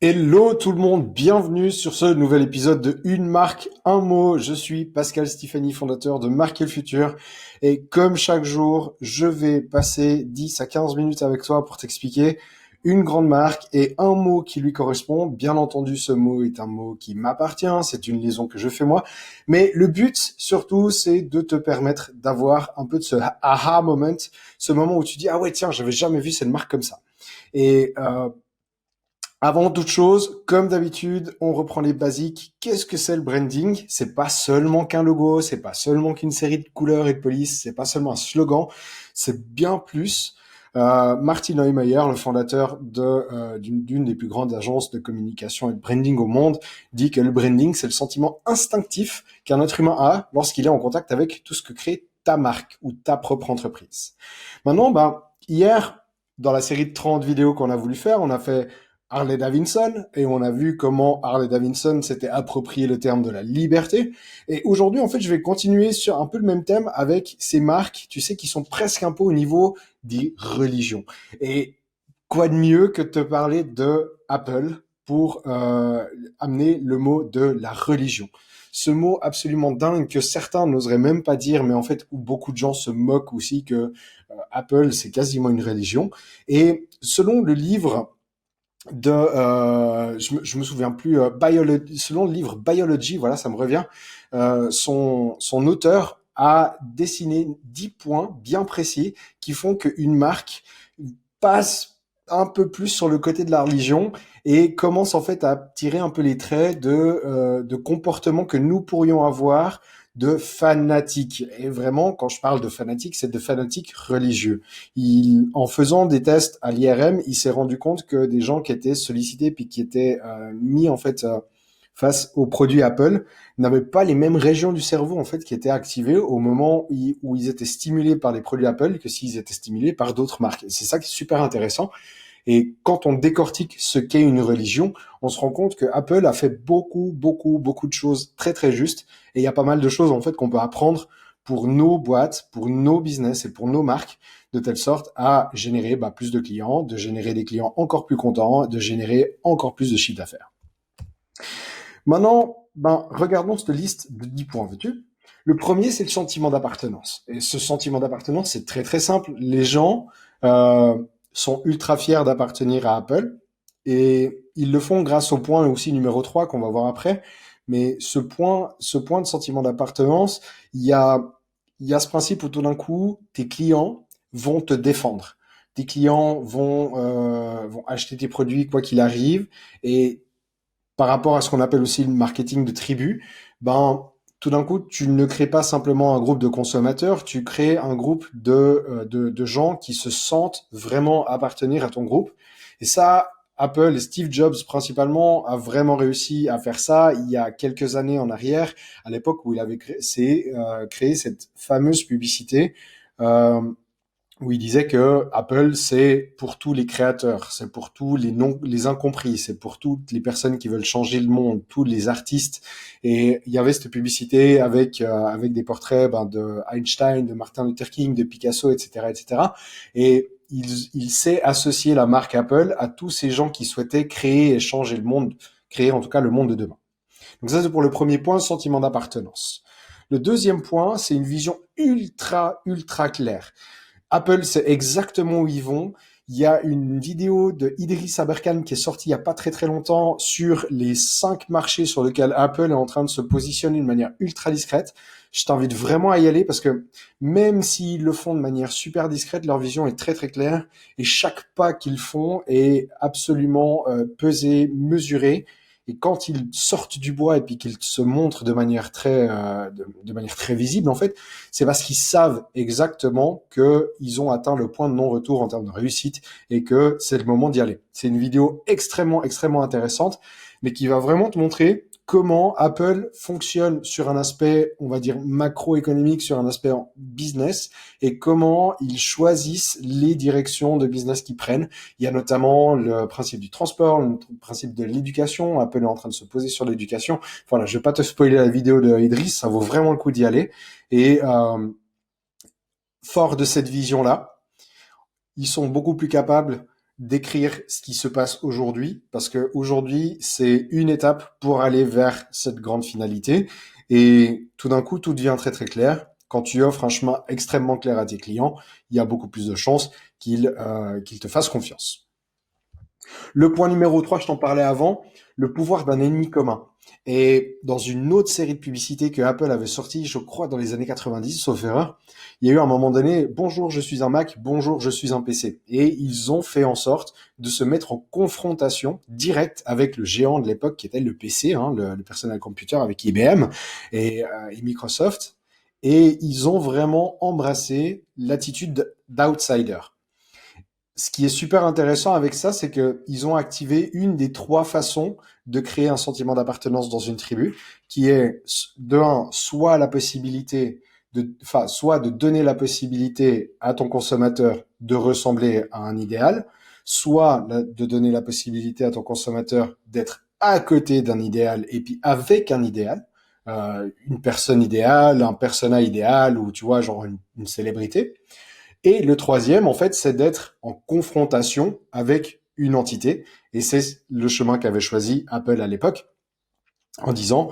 Hello tout le monde, bienvenue sur ce nouvel épisode de Une marque, un mot. Je suis Pascal Stéphanie, fondateur de Marquer le Futur. Et comme chaque jour, je vais passer 10 à 15 minutes avec toi pour t'expliquer une grande marque et un mot qui lui correspond. Bien entendu, ce mot est un mot qui m'appartient, c'est une liaison que je fais moi. Mais le but, surtout, c'est de te permettre d'avoir un peu de ce aha moment, ce moment où tu dis, ah ouais, tiens, j'avais jamais vu cette marque comme ça. Et avant toute chose, comme d'habitude, on reprend les basiques. Qu'est-ce que c'est le branding? C'est pas seulement qu'un logo, c'est pas seulement qu'une série de couleurs et de polices, c'est pas seulement un slogan, c'est bien plus. Martin Neumeyer, le fondateur d'une des plus grandes agences de communication et de branding au monde, dit que le branding, c'est le sentiment instinctif qu'un être humain a lorsqu'il est en contact avec tout ce que crée ta marque ou ta propre entreprise. Maintenant, hier, dans la série de 30 vidéos qu'on a voulu faire, on a fait Harley Davidson, et on a vu comment Harley Davidson s'était approprié le terme de la liberté. Et aujourd'hui, en fait, je vais continuer sur un peu le même thème avec ces marques, tu sais, qui sont presque un peu au niveau des religions. Et quoi de mieux que de te parler de Apple pour amener le mot de la religion. Ce mot absolument dingue que certains n'oseraient même pas dire, mais en fait, où beaucoup de gens se moquent aussi que Apple, c'est quasiment une religion. Et selon le livre je me souviens plus, selon le livre Biology, voilà, ça me revient, son auteur a dessiné 10 points bien précis qui font qu'une marque passe un peu plus sur le côté de la religion et commence en fait à tirer un peu les traits de comportements que nous pourrions avoir de fanatiques. Et vraiment, quand je parle de fanatiques, c'est de fanatiques religieux. En faisant des tests à l'IRM, il s'est rendu compte que des gens qui étaient sollicités puis qui étaient mis en fait face aux produits Apple n'avaient pas les mêmes régions du cerveau en fait qui étaient activées au moment où ils étaient stimulés par les produits Apple que s'ils étaient stimulés par d'autres marques. Et c'est ça qui est super intéressant. Et quand on décortique ce qu'est une religion, on se rend compte que Apple a fait beaucoup de choses très très justes. Et il y a pas mal de choses en fait qu'on peut apprendre pour nos boîtes, pour nos business et pour nos marques, de telle sorte à générer plus de clients, de générer des clients encore plus contents, de générer encore plus de chiffre d'affaires. Maintenant, regardons cette liste de 10 points, veux-tu? Le premier, c'est le sentiment d'appartenance. Et ce sentiment d'appartenance, c'est très très simple. Les gens euh, sont ultra fiers d'appartenir à Apple et ils le font grâce au point aussi numéro 3 qu'on va voir après. Mais ce point de sentiment d'appartenance, il y a ce principe où tout d'un coup, tes clients vont te défendre. Tes clients vont acheter tes produits quoi qu'il arrive et par rapport à ce qu'on appelle aussi le marketing de tribu, tout d'un coup, tu ne crées pas simplement un groupe de consommateurs, tu crées un groupe de gens qui se sentent vraiment appartenir à ton groupe. Et ça, Apple et Steve Jobs principalement a vraiment réussi à faire ça il y a quelques années en arrière, à l'époque où il avait créé cette fameuse publicité. Euh, où il disait que Apple, c'est pour tous les créateurs, c'est pour tous les incompris, c'est pour toutes les personnes qui veulent changer le monde, tous les artistes. Et il y avait cette publicité avec des portraits de Einstein, de Martin Luther King, de Picasso, etc., etc. Et il s'est associé la marque Apple à tous ces gens qui souhaitaient créer et changer le monde, créer en tout cas le monde de demain. Donc ça, c'est pour le premier point, sentiment d'appartenance. Le deuxième point, c'est une vision ultra claire. Apple sait exactement où ils vont. Il y a une vidéo de Idriss Aberkan qui est sortie il n'y a pas très très longtemps sur les 5 marchés sur lesquels Apple est en train de se positionner de manière ultra discrète. Je t'invite vraiment à y aller parce que même s'ils le font de manière super discrète, leur vision est très très claire et chaque pas qu'ils font est absolument pesé, mesuré. Et quand ils sortent du bois et puis qu'ils se montrent de manière très visible, en fait, c'est parce qu'ils savent exactement qu'ils ont atteint le point de non-retour en termes de réussite et que c'est le moment d'y aller. C'est une vidéo extrêmement intéressante, mais qui va vraiment te montrer comment Apple fonctionne sur un aspect, on va dire, macroéconomique, sur un aspect business, et comment ils choisissent les directions de business qu'ils prennent. Il y a notamment le principe du transport, le principe de l'éducation. Apple est en train de se poser sur l'éducation. Voilà, je vais pas te spoiler la vidéo de Idriss, ça vaut vraiment le coup d'y aller. Et fort de cette vision-là, ils sont beaucoup plus capables décrire ce qui se passe aujourd'hui, parce que aujourd'hui, c'est une étape pour aller vers cette grande finalité. Et tout d'un coup, tout devient très très clair. Quand tu offres un chemin extrêmement clair à tes clients, il y a beaucoup plus de chances qu'ils te fassent confiance. Le point numéro 3, je t'en parlais avant, le pouvoir d'un ennemi commun. Et dans une autre série de publicités que Apple avait sortie, je crois dans les années 90, sauf erreur, il y a eu un moment donné, bonjour, je suis un Mac, bonjour, je suis un PC. Et ils ont fait en sorte de se mettre en confrontation directe avec le géant de l'époque qui était le PC, hein, le personal computer avec IBM et Microsoft. Et ils ont vraiment embrassé l'attitude d'outsider. Ce qui est super intéressant avec ça, c'est qu'ils ont activé une des trois façons de créer un sentiment d'appartenance dans une tribu, qui est de un, soit la possibilité soit de donner la possibilité à ton consommateur de ressembler à un idéal, soit de donner la possibilité à ton consommateur d'être à côté d'un idéal et puis avec un idéal, une personne idéale, un persona idéal ou tu vois genre une célébrité. Et le troisième, en fait, c'est d'être en confrontation avec une entité. Et c'est le chemin qu'avait choisi Apple à l'époque en disant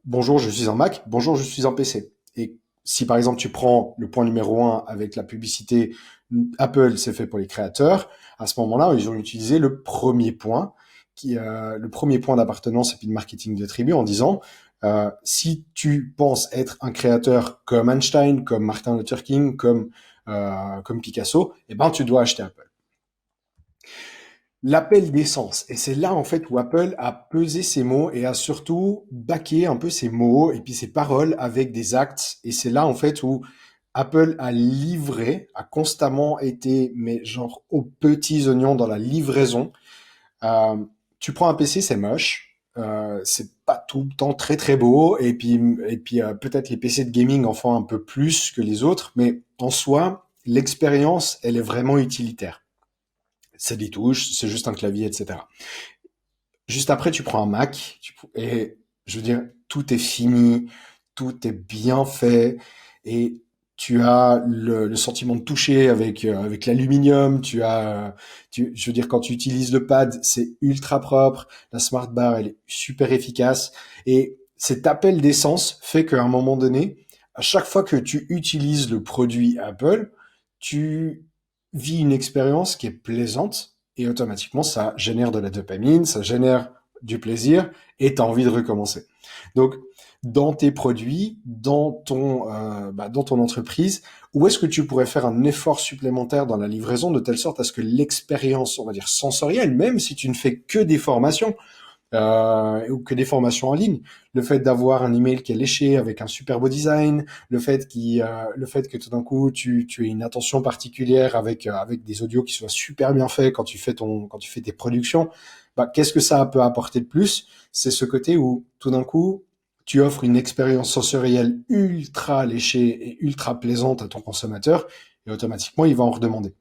bonjour, je suis un Mac, bonjour, je suis un PC. Et si par exemple tu prends le point numéro un avec la publicité Apple, c'est fait pour les créateurs, à ce moment-là, ils ont utilisé le premier point d'appartenance et puis de marketing de tribu en disant si tu penses être un créateur comme Einstein, comme Martin Luther King, comme Picasso, eh ben tu dois acheter Apple. L'appel d'essence. Et c'est là, en fait, où Apple a pesé ses mots et a surtout baqué un peu ses mots et puis ses paroles avec des actes. Et c'est là, en fait, où Apple a livré, a constamment été, mais genre aux petits oignons dans la livraison. Euh, Tu prends un PC, c'est moche. C'est pas tout le temps très très beau. Et puis peut-être les PC de gaming en font un peu plus que les autres. Mais en soi, l'expérience, elle est vraiment utilitaire. C'est des touches, c'est juste un clavier, etc. Juste après, tu prends un Mac, et je veux dire, tout est fini, tout est bien fait, et tu as le sentiment de toucher avec l'aluminium, je veux dire, quand tu utilises le pad, c'est ultra propre, la smart bar, elle est super efficace, et cet appel d'essence fait qu'à un moment donné, à chaque fois que tu utilises le produit Apple, tu vis une expérience qui est plaisante, et automatiquement, ça génère de la dopamine, ça génère du plaisir, et tu as envie de recommencer. Donc, dans tes produits, dans ton entreprise, où est-ce que tu pourrais faire un effort supplémentaire dans la livraison de telle sorte à ce que l'expérience, on va dire sensorielle, même si tu ne fais que des formations, ou que des formations en ligne. Le fait d'avoir un email qui est léché avec un super beau design, le fait que tout d'un coup tu aies une attention particulière avec des audios qui soient super bien faits quand tu fais tes productions, bah, qu'est-ce que ça peut apporter de plus? C'est ce côté où tout d'un coup tu offres une expérience sensorielle ultra léchée et ultra plaisante à ton consommateur et automatiquement il va en redemander.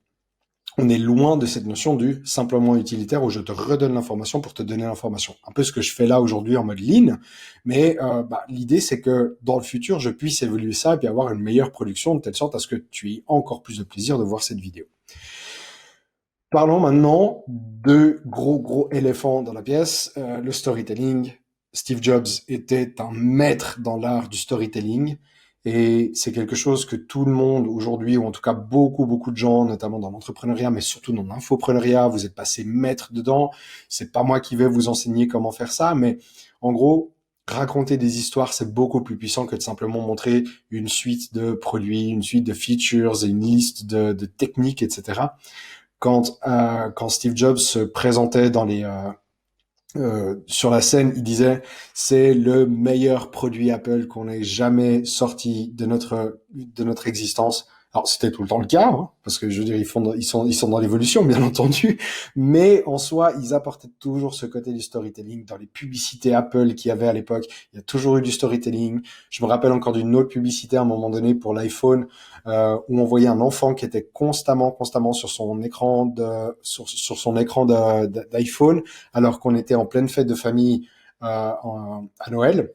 On est loin de cette notion du simplement utilitaire où je te redonne l'information pour te donner l'information. Un peu ce que je fais là aujourd'hui en mode lean, mais l'idée c'est que dans le futur, je puisse évoluer ça et puis avoir une meilleure production de telle sorte à ce que tu aies encore plus de plaisir de voir cette vidéo. Parlons maintenant de gros éléphants dans la pièce, le storytelling. Steve Jobs était un maître dans l'art du storytelling et c'est quelque chose que tout le monde aujourd'hui, ou en tout cas beaucoup de gens, notamment dans l'entrepreneuriat, mais surtout dans l'infopreneuriat, vous êtes passé maître dedans. C'est pas moi qui vais vous enseigner comment faire ça, mais en gros, raconter des histoires, c'est beaucoup plus puissant que de simplement montrer une suite de produits, une suite de features et une liste de techniques, etc. Quand Steve Jobs se présentait sur la scène, il disait c'est le meilleur produit Apple qu'on ait jamais sorti de notre existence. Alors c'était tout le temps le cas, hein, parce que je veux dire ils sont dans l'évolution bien entendu, mais en soi ils apportaient toujours ce côté du storytelling dans les publicités Apple qu'il y avait à l'époque. Il y a toujours eu du storytelling. Je me rappelle encore d'une autre publicité à un moment donné pour l'iPhone où on voyait un enfant qui était constamment sur son écran sur son écran d'iPhone alors qu'on était en pleine fête de famille à Noël.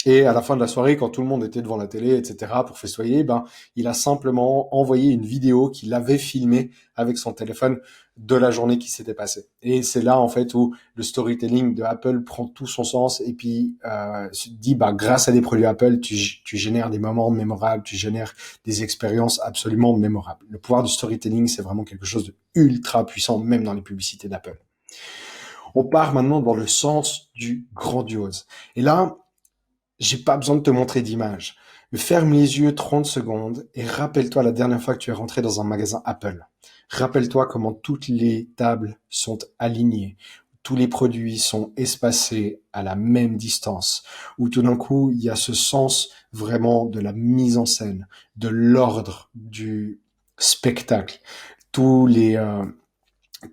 Et à la fin de la soirée, quand tout le monde était devant la télé, etc., pour festoyer, ben, il a simplement envoyé une vidéo qu'il avait filmée avec son téléphone de la journée qui s'était passée. Et c'est là, en fait, où le storytelling de Apple prend tout son sens et puis se dit, bah, grâce à des produits Apple, tu génères des moments mémorables, tu génères des expériences absolument mémorables. Le pouvoir du storytelling, c'est vraiment quelque chose de ultra puissant, même dans les publicités d'Apple. On part maintenant dans le sens du grandiose. Et là, j'ai pas besoin de te montrer d'image. Ferme les yeux 30 secondes et rappelle-toi la dernière fois que tu es rentré dans un magasin Apple. Rappelle-toi comment toutes les tables sont alignées, tous les produits sont espacés à la même distance, où tout d'un coup, il y a ce sens vraiment de la mise en scène, de l'ordre du spectacle. Tous les,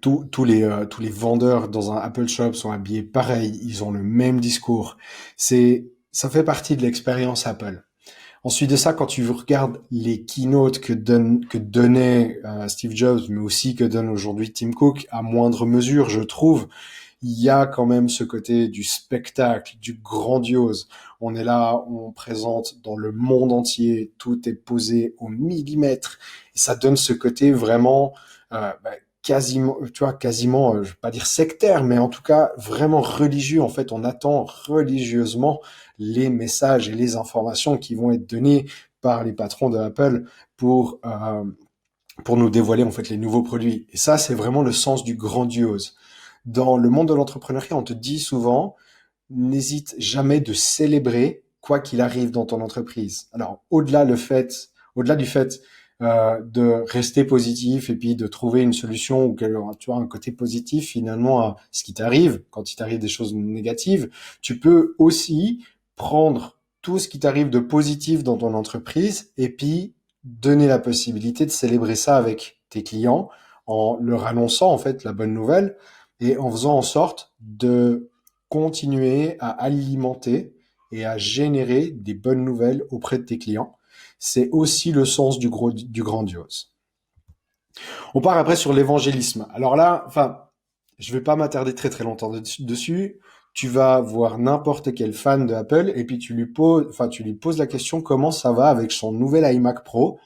tous les vendeurs dans un Apple Shop sont habillés pareil, ils ont le même discours. Ça fait partie de l'expérience Apple. Ensuite de ça, quand tu regardes les keynotes que donnait Steve Jobs, mais aussi que donne aujourd'hui Tim Cook, à moindre mesure, je trouve, il y a quand même ce côté du spectacle, du grandiose. On est là, on présente dans le monde entier, tout est posé au millimètre. Et ça donne ce côté vraiment, bah, quasiment, tu vois, quasiment, je vais pas dire sectaire, mais en tout cas vraiment religieux. En fait, on attend religieusement les messages et les informations qui vont être données par les patrons de Apple pour nous dévoiler en fait les nouveaux produits. Et ça, c'est vraiment le sens du grandiose. Dans le monde de l'entrepreneuriat, on te dit souvent, n'hésite jamais de célébrer quoi qu'il arrive dans ton entreprise. Alors, au-delà du fait de rester positif et puis de trouver une solution ou tu vois un côté positif finalement à ce qui t'arrive quand il t'arrive des choses négatives, tu peux aussi prendre tout ce qui t'arrive de positif dans ton entreprise et puis donner la possibilité de célébrer ça avec tes clients en leur annonçant en fait la bonne nouvelle et en faisant en sorte de continuer à alimenter et à générer des bonnes nouvelles auprès de tes clients. C'est aussi le sens du grandiose. On part après sur l'évangélisme. Alors là, enfin, je vais pas m'attarder très très longtemps dessus. Tu vas voir n'importe quel fan de Apple et puis tu lui poses la question comment ça va avec son nouvel iMac Pro.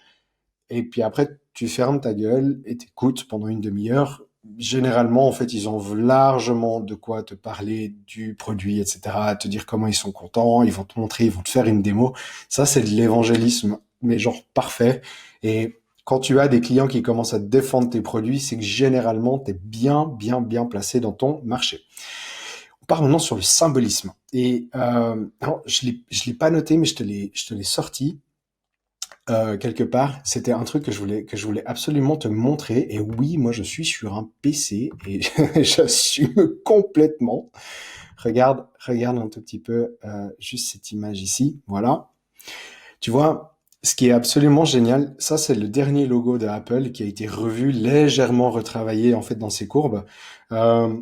Et puis après, tu fermes ta gueule et t'écoutes pendant une demi-heure. Généralement, en fait, ils ont largement de quoi te parler du produit, etc., te dire comment ils sont contents, ils vont te montrer, ils vont te faire une démo. Ça, c'est de l'évangélisme, mais genre parfait. Et quand tu as des clients qui commencent à défendre tes produits, c'est que généralement, tu es bien, bien, bien placé dans ton marché. On part maintenant sur le symbolisme. Et alors, je l'ai pas noté, mais je te l'ai sorti quelque part, c'était un truc que je voulais absolument te montrer. Et oui, moi, je suis sur un PC et j'assume complètement. Regarde un tout petit peu juste cette image ici. Voilà. Tu vois, ce qui est absolument génial, ça, c'est le dernier logo de Apple qui a été revu, légèrement retravaillé en fait dans ses courbes. Euh,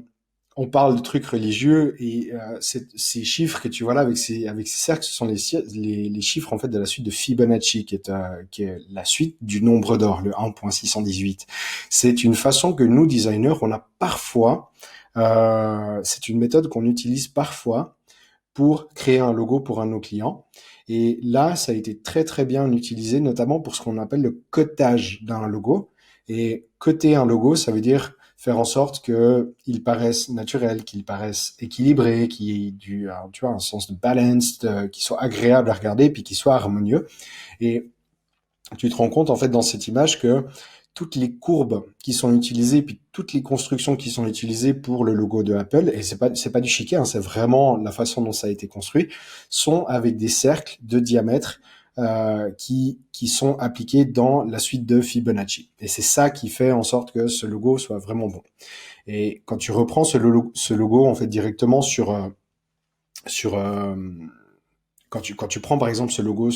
on parle de trucs religieux et ces chiffres que tu vois là avec ces cercles, ce sont les chiffres en fait de la suite de Fibonacci qui est la suite du nombre d'or, le 1.618. C'est une façon que nous designers, on a parfois, c'est une méthode qu'on utilise parfois pour créer un logo pour un de nos clients. Et là, ça a été très très bien utilisé, notamment pour ce qu'on appelle le cotage d'un logo. Et coter un logo, ça veut dire faire en sorte qu'il paraisse naturel, qu'il paraisse équilibré, qu'il y ait tu vois, un sens de balance, qu'il soit agréable à regarder, puis qu'il soit harmonieux. Et tu te rends compte en fait dans cette image que toutes les courbes qui sont utilisées, puis toutes les constructions qui sont utilisées pour le logo de Apple, et c'est pas du chiquet, hein, c'est vraiment la façon dont ça a été construit, sont avec des cercles de diamètre qui sont appliqués dans la suite de Fibonacci. Et c'est ça qui fait en sorte que ce logo soit vraiment bon. Et quand tu reprends ce logo en fait directement sur quand tu prends par exemple ce logo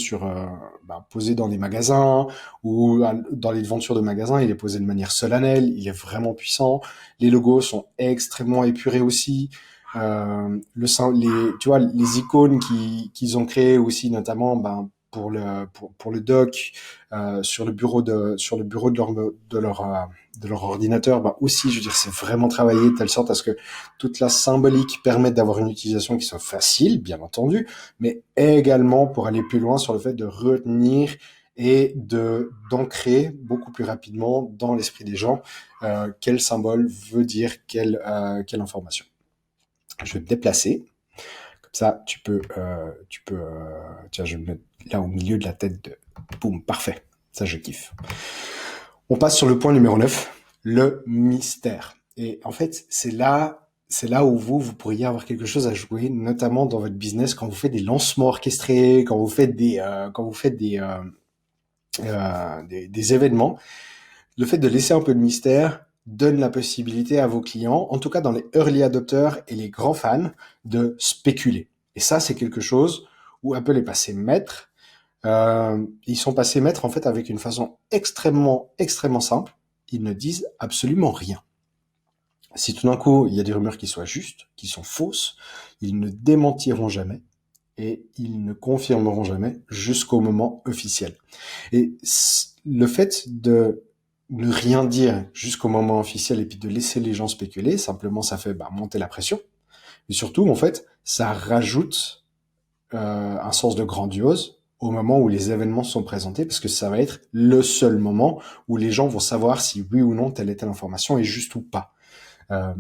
posé dans des magasins ou dans les devantures de magasins, il est posé de manière solennelle, il est vraiment puissant. Les logos sont extrêmement épurés aussi. Tu vois, les icônes qu'ils ont créées aussi, notamment, pour le doc sur le bureau de leur ordinateur, bah aussi, je veux dire, c'est vraiment travaillé de telle sorte à ce que toute la symbolique permette d'avoir une utilisation qui soit facile, bien entendu, mais également pour aller plus loin sur le fait de retenir et de d'ancrer beaucoup plus rapidement dans l'esprit des gens quel symbole veut dire quelle information. Je vais me déplacer. Comme ça, tiens, je vais me mettre là au milieu de la tête de, boum, parfait. Ça, je kiffe. On passe sur le point numéro 9, le mystère. Et en fait, c'est là où vous pourriez avoir quelque chose à jouer, notamment dans votre business quand vous faites des lancements orchestrés, quand vous faites des événements. Le fait de laisser un peu de mystère donne la possibilité à vos clients, en tout cas dans les early adopters et les grands fans, de spéculer. Et ça, c'est quelque chose où Apple est passé maître. Ils sont passés maîtres en fait avec une façon extrêmement simple. Ils ne disent absolument rien. Si tout d'un coup il y a des rumeurs qui soient justes, qui sont fausses, ils ne démentiront jamais et ils ne confirmeront jamais jusqu'au moment officiel. Et le fait de ne rien dire jusqu'au moment officiel et puis de laisser les gens spéculer, simplement ça fait monter la pression. Et surtout, en fait, ça rajoute un sens de grandiose au moment où les événements sont présentés, parce que ça va être le seul moment où les gens vont savoir si oui ou non telle et telle information est juste ou pas. Euh,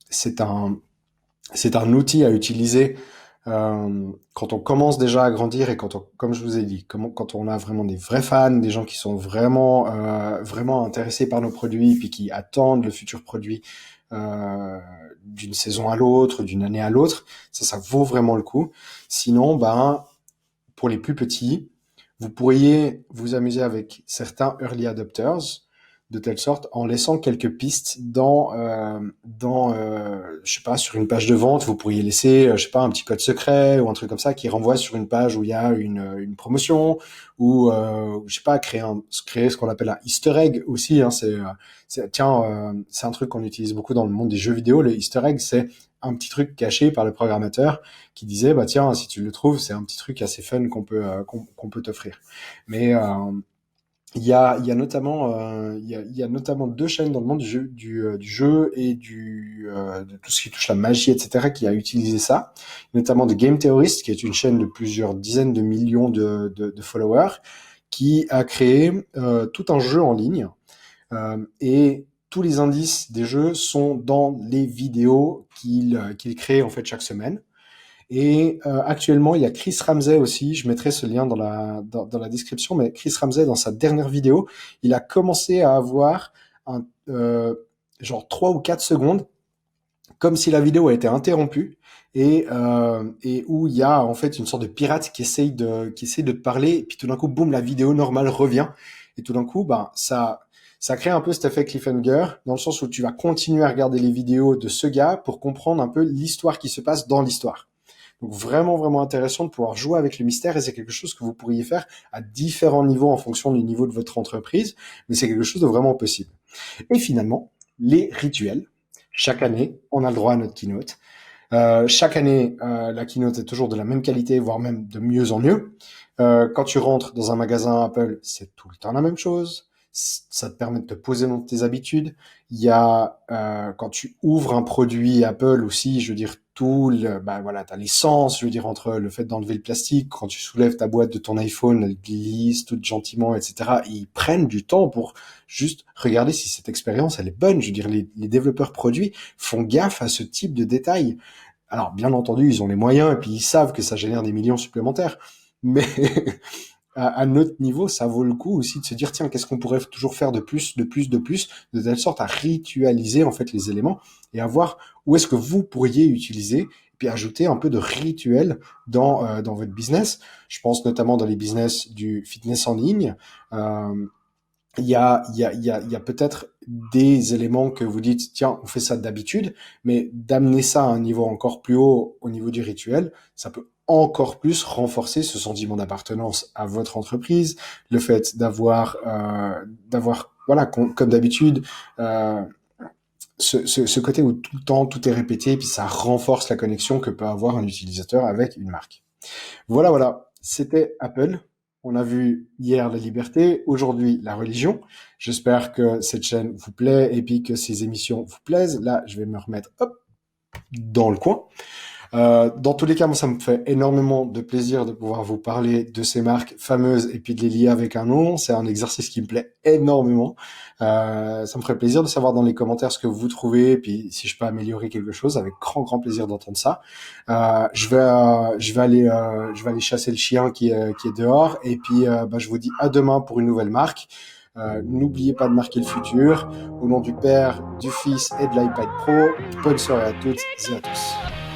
c'est un outil à utiliser quand on commence déjà à grandir et comme je vous ai dit, quand on a vraiment des vrais fans, des gens qui sont vraiment intéressés par nos produits, puis qui attendent le futur produit d'une saison à l'autre, d'une année à l'autre, ça vaut vraiment le coup. Sinon, pour les plus petits, vous pourriez vous amuser avec certains early adopters, de telle sorte en laissant quelques pistes je sais pas, sur une page de vente, vous pourriez laisser je sais pas, un petit code secret ou un truc comme ça qui renvoie sur une page où il y a une promotion, ou je sais pas, créer ce qu'on appelle un Easter egg aussi, hein. C'est un truc qu'on utilise beaucoup dans le monde des jeux vidéo. Le Easter egg, c'est un petit truc caché par le programmateur qui disait tiens, si tu le trouves, c'est un petit truc assez fun qu'on peut t'offrir. Mais il y a notamment deux chaînes dans le monde du jeu et de tout ce qui touche la magie, etc., qui a utilisé ça, notamment The Game Theorist, qui est une chaîne de plusieurs dizaines de millions de followers, qui a créé tout un jeu en ligne, et tous les indices des jeux sont dans les vidéos qu'il crée en fait chaque semaine. Et actuellement, il y a Chris Ramsey aussi. Je mettrai ce lien dans la description. Mais Chris Ramsey, dans sa dernière vidéo, il a commencé à avoir genre 3 ou 4 secondes, comme si la vidéo a été interrompue, et où il y a en fait une sorte de pirate qui essaye de te parler, et puis tout d'un coup, boum, la vidéo normale revient, et tout d'un coup, ça crée un peu cet effet cliffhanger, dans le sens où tu vas continuer à regarder les vidéos de ce gars pour comprendre un peu l'histoire qui se passe dans l'histoire. Donc vraiment intéressant de pouvoir jouer avec le mystère, et c'est quelque chose que vous pourriez faire à différents niveaux en fonction du niveau de votre entreprise, mais c'est quelque chose de vraiment possible. Et finalement, les rituels. Chaque année, on a le droit à notre keynote. Chaque année, la keynote est toujours de la même qualité, voire même de mieux en mieux. Quand tu rentres dans un magasin Apple, c'est tout le temps la même chose. Ça te permet de te poser dans tes habitudes. Il y a quand tu ouvres un produit Apple aussi, je veux dire t'as l'essence, je veux dire entre le fait d'enlever le plastique, quand tu soulèves ta boîte de ton iPhone, elle glisse tout gentiment, etc. Et ils prennent du temps pour juste regarder si cette expérience elle est bonne. Je veux dire, les développeurs produits font gaffe à ce type de détails. Alors bien entendu, ils ont les moyens et puis ils savent que ça génère des millions supplémentaires, mais à notre niveau, ça vaut le coup aussi de se dire, tiens, qu'est-ce qu'on pourrait toujours faire de telle sorte à ritualiser en fait les éléments et à voir où est-ce que vous pourriez utiliser, et puis ajouter un peu de rituel dans votre business. Je pense notamment dans les business du fitness en ligne. Il y a peut-être des éléments que vous dites, tiens, on fait ça d'habitude, mais d'amener ça à un niveau encore plus haut au niveau du rituel, ça peut encore plus renforcer ce sentiment d'appartenance à votre entreprise, le fait d'avoir, voilà, comme d'habitude, ce côté où tout le temps tout est répété, puis ça renforce la connexion que peut avoir un utilisateur avec une marque. Voilà, c'était Apple. On a vu hier la liberté, aujourd'hui la religion. J'espère que cette chaîne vous plaît et puis que ces émissions vous plaisent. Là, je vais me remettre hop, dans le coin. Dans tous les cas, moi, ça me fait énormément de plaisir de pouvoir vous parler de ces marques fameuses et puis de les lier avec un nom. C'est un exercice qui me plaît énormément. Ça me ferait plaisir de savoir dans les commentaires ce que vous trouvez et puis si je peux améliorer quelque chose. Avec grand, grand plaisir d'entendre ça. Je vais aller chasser le chien qui est dehors et puis je vous dis à demain pour une nouvelle marque. N'oubliez pas de marquer le futur. Au nom du Père, du Fils et de l'iPad Pro, bonne soirée à toutes et à tous.